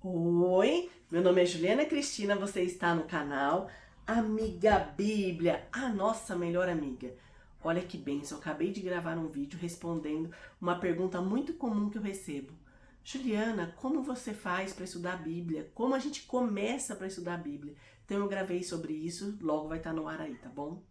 Oi, meu nome é Juliana Cristina, você está no canal Amiga Bíblia, a nossa melhor amiga. Olha que bênção, eu acabei de gravar um vídeo respondendo uma pergunta muito comum que eu recebo. Juliana, como você faz para estudar a Bíblia? Como a gente começa para estudar a Bíblia? Então eu gravei sobre isso, logo vai estar no ar aí, tá bom?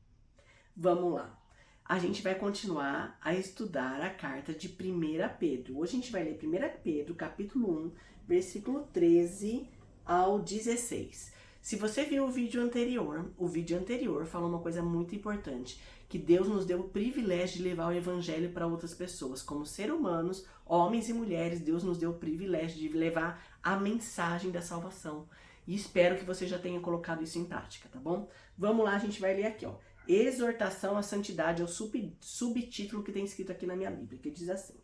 Vamos lá. A gente vai continuar a estudar a carta de 1 Pedro. Hoje a gente vai ler 1 Pedro, capítulo 1, versículo 13 ao 16. Se você viu o vídeo anterior falou uma coisa muito importante, que Deus nos deu o privilégio de levar o evangelho para outras pessoas. Como seres humanos, homens e mulheres, Deus nos deu o privilégio de levar a mensagem da salvação. E espero que você já tenha colocado isso em prática, tá bom? Vamos lá, a gente vai ler aqui, ó. Exortação à santidade é o subtítulo que tem escrito aqui na minha Bíblia, que diz assim.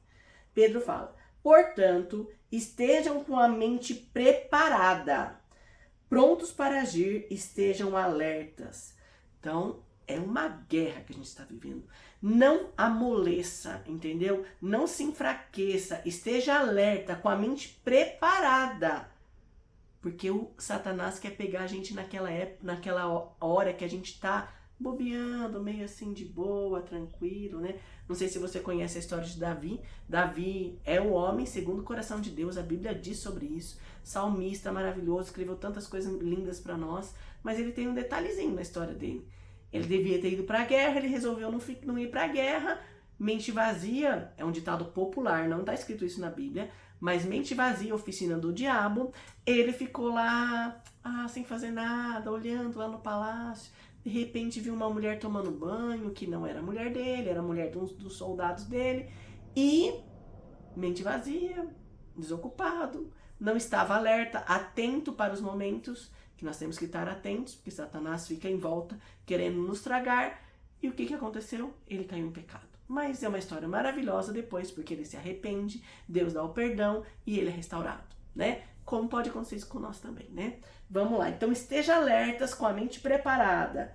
Pedro fala: portanto, estejam com a mente preparada, prontos para agir, estejam alertas. Então, é uma guerra que a gente está vivendo. Não amoleça, entendeu? Não se enfraqueça, esteja alerta, com a mente preparada. Porque o Satanás quer pegar a gente naquela época, naquela hora que a gente está bobeando, meio assim de boa, tranquilo, né? Não sei se você conhece a história de Davi. Davi é o homem segundo o coração de Deus, a Bíblia diz sobre isso. Salmista maravilhoso, escreveu tantas coisas lindas para nós, mas ele tem um detalhezinho na história dele. Ele devia ter ido para a guerra, ele resolveu não ir para a guerra. Mente vazia é um ditado popular, não está escrito isso na Bíblia, mas mente vazia, oficina do diabo. Ele ficou lá, sem fazer nada, olhando lá no palácio. De repente viu uma mulher tomando banho, que não era a mulher dele, era a mulher dos soldados dele. E, mente vazia, desocupado, não estava alerta, atento para os momentos que nós temos que estar atentos, porque Satanás fica em volta querendo nos tragar. E o que aconteceu? Ele caiu em pecado. Mas é uma história maravilhosa depois, porque ele se arrepende, Deus dá o perdão e ele é restaurado, né? Como pode acontecer isso com nós também, né? Vamos lá, então esteja alertas, com a mente preparada,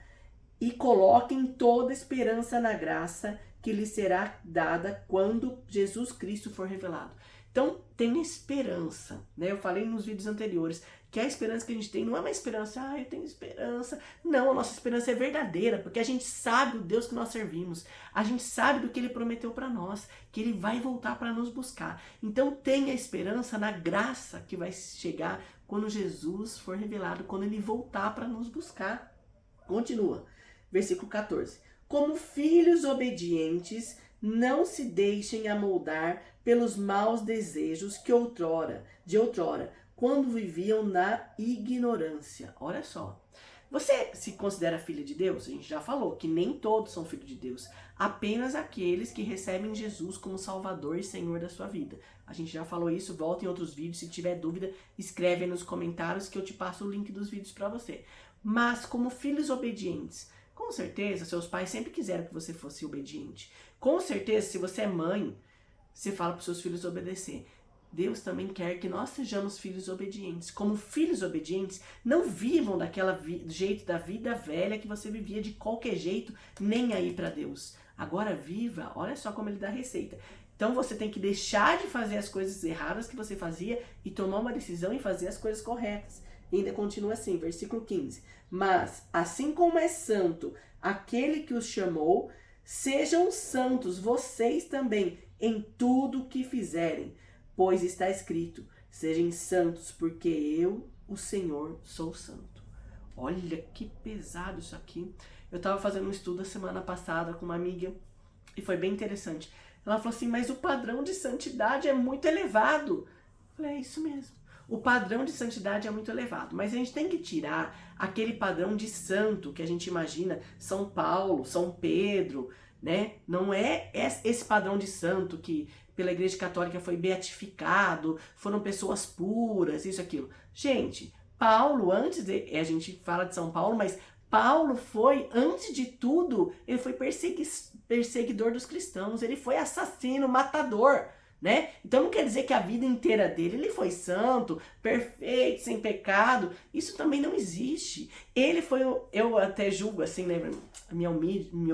e coloquem toda esperança na graça que lhe será dada quando Jesus Cristo for revelado. Então, tenha esperança, né? Eu falei nos vídeos anteriores que a esperança que a gente tem não é uma esperança, eu tenho esperança. Não, a nossa esperança é verdadeira, porque a gente sabe o Deus que nós servimos. A gente sabe do que Ele prometeu para nós, que Ele vai voltar para nos buscar. Então, tenha esperança na graça que vai chegar quando Jesus for revelado, quando Ele voltar para nos buscar. Continua. Versículo 14. Como filhos obedientes, não se deixem amoldar pelos maus desejos que de outrora, quando viviam na ignorância. Olha só. Você se considera filha de Deus? A gente já falou que nem todos são filhos de Deus. Apenas aqueles que recebem Jesus como Salvador e Senhor da sua vida. A gente já falou isso, volta em outros vídeos. Se tiver dúvida, escreve aí nos comentários que eu te passo o link dos vídeos para você. Mas como filhos obedientes, com certeza seus pais sempre quiseram que você fosse obediente. Com certeza, se você é mãe, você fala para os seus filhos obedecer. Deus também quer que nós sejamos filhos obedientes. Como filhos obedientes, não vivam do jeito da vida velha que você vivia de qualquer jeito, nem aí para Deus. Agora viva, olha só como ele dá a receita. Então você tem que deixar de fazer as coisas erradas que você fazia e tomar uma decisão e fazer as coisas corretas. E ainda continua assim, versículo 15. Mas, assim como é santo aquele que os chamou, sejam santos vocês também em tudo o que fizerem. Pois está escrito, sejam santos, porque eu, o Senhor, sou santo. Olha que pesado isso aqui. Eu estava fazendo um estudo a semana passada com uma amiga e foi bem interessante. Ela falou assim, mas o padrão de santidade é muito elevado. Eu falei, é isso mesmo. O padrão de santidade é muito elevado, mas a gente tem que tirar aquele padrão de santo que a gente imagina, São Paulo, São Pedro, né? Não é esse padrão de santo que pela Igreja Católica foi beatificado, foram pessoas puras, isso, aquilo. Gente, Paulo, a gente fala de São Paulo, mas Paulo foi, antes de tudo, ele foi perseguidor dos cristãos, ele foi assassino, matador, né? Então não quer dizer que a vida inteira dele ele foi santo, perfeito, sem pecado. Isso também não existe. Ele foi, eu até julgo assim, né, meu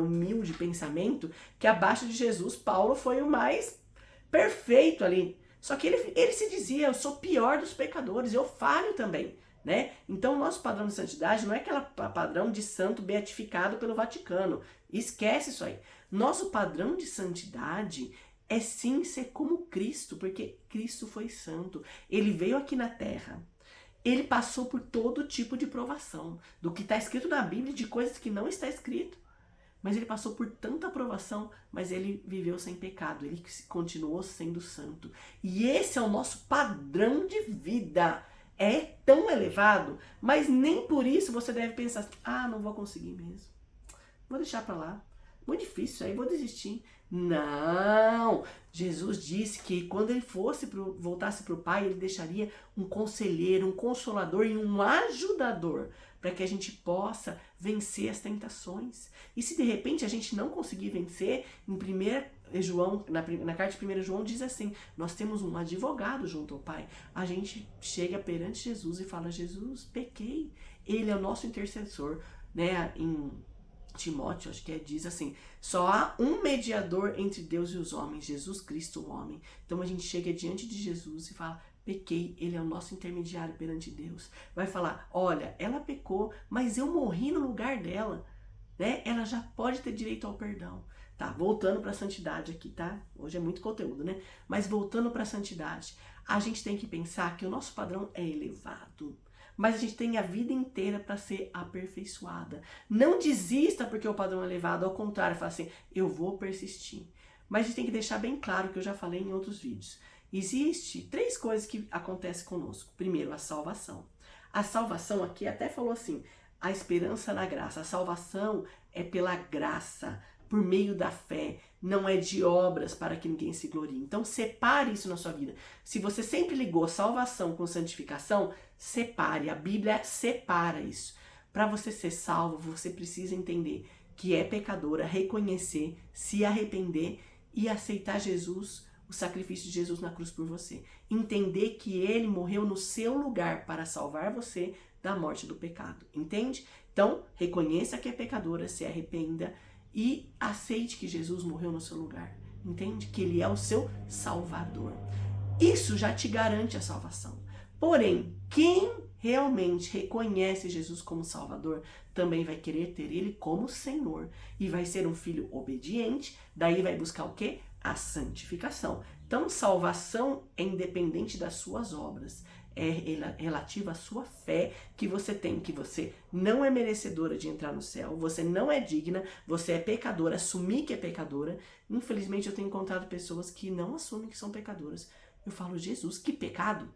humilde pensamento, que abaixo de Jesus, Paulo foi o mais perfeito ali. Só que ele se dizia, eu sou pior dos pecadores, eu falho também, né? Então o nosso padrão de santidade não é aquele padrão de santo beatificado pelo Vaticano. Esquece isso aí. Nosso padrão de santidade é sim ser como Cristo, porque Cristo foi santo. Ele veio aqui na Terra. Ele passou por todo tipo de provação, do que está escrito na Bíblia, de coisas que não está escrito. Mas ele passou por tanta provação, mas ele viveu sem pecado, ele continuou sendo santo. E esse é o nosso padrão de vida. É tão elevado, mas nem por isso você deve pensar, não vou conseguir mesmo. Vou deixar para lá. Muito difícil, aí vou desistir. Não! Jesus disse que quando ele voltasse para o Pai, ele deixaria um conselheiro, um consolador e um ajudador para que a gente possa vencer as tentações. E se de repente a gente não conseguir vencer, em 1 João, na carta de 1 João diz assim, nós temos um advogado junto ao Pai. A gente chega perante Jesus e fala, Jesus, pequei. Ele é o nosso intercessor, né? Em Timóteo, acho que diz assim, só há um mediador entre Deus e os homens, Jesus Cristo, o homem. Então a gente chega diante de Jesus e fala, pequei, ele é o nosso intermediário perante Deus. Vai falar, olha, ela pecou, mas eu morri no lugar dela, né? Ela já pode ter direito ao perdão. Tá, voltando para a santidade aqui, tá? Hoje é muito conteúdo, né? Mas voltando para a santidade, a gente tem que pensar que o nosso padrão é elevado. Mas a gente tem a vida inteira para ser aperfeiçoada. Não desista porque o padrão é elevado, ao contrário, fala assim, eu vou persistir. Mas a gente tem que deixar bem claro, que eu já falei em outros vídeos. Existe 3 coisas que acontecem conosco. Primeiro, a salvação. A salvação aqui até falou assim, a esperança na graça. A salvação é pela graça, por meio da fé, não é de obras para que ninguém se glorie. Então separe isso na sua vida. Se você sempre ligou salvação com santificação, separe. A Bíblia separa isso. Para você ser salvo, você precisa entender que é pecadora, reconhecer, se arrepender e aceitar Jesus, o sacrifício de Jesus na cruz por você. Entender que ele morreu no seu lugar para salvar você da morte do pecado. Entende? Então, reconheça que é pecadora, se arrependa e aceite que Jesus morreu no seu lugar. Entende? Que ele é o seu Salvador. Isso já te garante a salvação. Porém, quem realmente reconhece Jesus como Salvador, também vai querer ter ele como Senhor. E vai ser um filho obediente, daí vai buscar o quê? A santificação. Então, salvação é independente das suas obras. É relativa à sua fé que você tem, que você não é merecedora de entrar no céu, você não é digna, você é pecadora, assumir que é pecadora. Infelizmente eu tenho encontrado pessoas que não assumem que são pecadoras. Eu falo, Jesus, que pecado,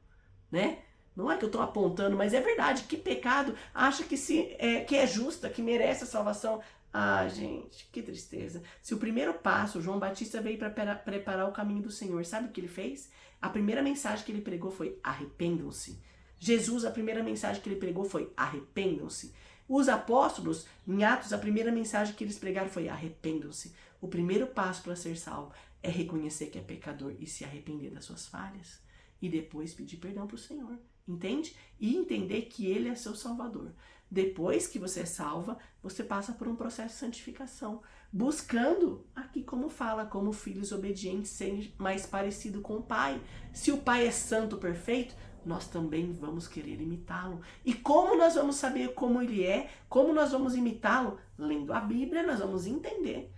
né? Não é que eu estou apontando, mas é verdade, que pecado, acha que, que é justa, que merece a salvação. Ah, gente, que tristeza. Se o primeiro passo, João Batista veio para preparar o caminho do Senhor, sabe o que ele fez? A primeira mensagem que ele pregou foi arrependam-se. Jesus, a primeira mensagem que ele pregou foi arrependam-se. Os apóstolos, em Atos, a primeira mensagem que eles pregaram foi arrependam-se. O primeiro passo para ser salvo é reconhecer que é pecador e se arrepender das suas falhas. E depois pedir perdão para o Senhor, entende? E entender que ele é seu Salvador. Depois que você é salva, você passa por um processo de santificação, buscando, aqui como fala, como filhos obedientes, ser mais parecido com o Pai. Se o Pai é santo, perfeito, nós também vamos querer imitá-lo. E como nós vamos saber como ele é, como nós vamos imitá-lo? Lendo a Bíblia, nós vamos entender.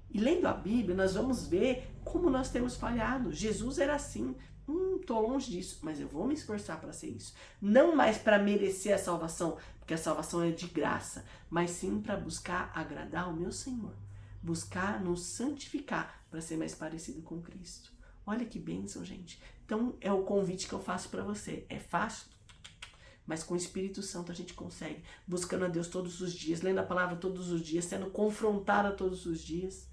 E lendo a Bíblia, nós vamos ver como nós temos falhado. Jesus era assim. Tô longe disso, mas eu vou me esforçar para ser isso. Não mais para merecer a salvação, porque a salvação é de graça, mas sim para buscar agradar o meu Senhor. Buscar nos santificar para ser mais parecido com Cristo. Olha que bênção, gente. Então é o convite que eu faço para você. É fácil? Mas com o Espírito Santo a gente consegue. Buscando a Deus todos os dias, lendo a palavra todos os dias, sendo confrontada todos os dias.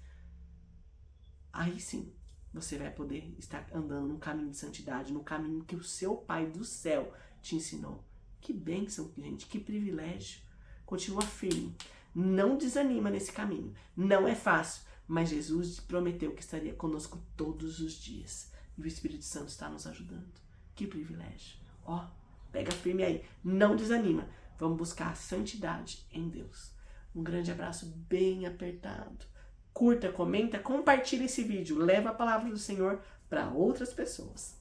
Aí sim, você vai poder estar andando no caminho de santidade, no caminho que o seu Pai do céu te ensinou. Que bênção, gente, que privilégio. Continua firme. Não desanima nesse caminho. Não é fácil, mas Jesus prometeu que estaria conosco todos os dias. E o Espírito Santo está nos ajudando. Que privilégio. Ó, pega firme aí. Não desanima. Vamos buscar a santidade em Deus. Um grande abraço bem apertado. Curta, comenta, compartilha esse vídeo. Leva a palavra do Senhor para outras pessoas.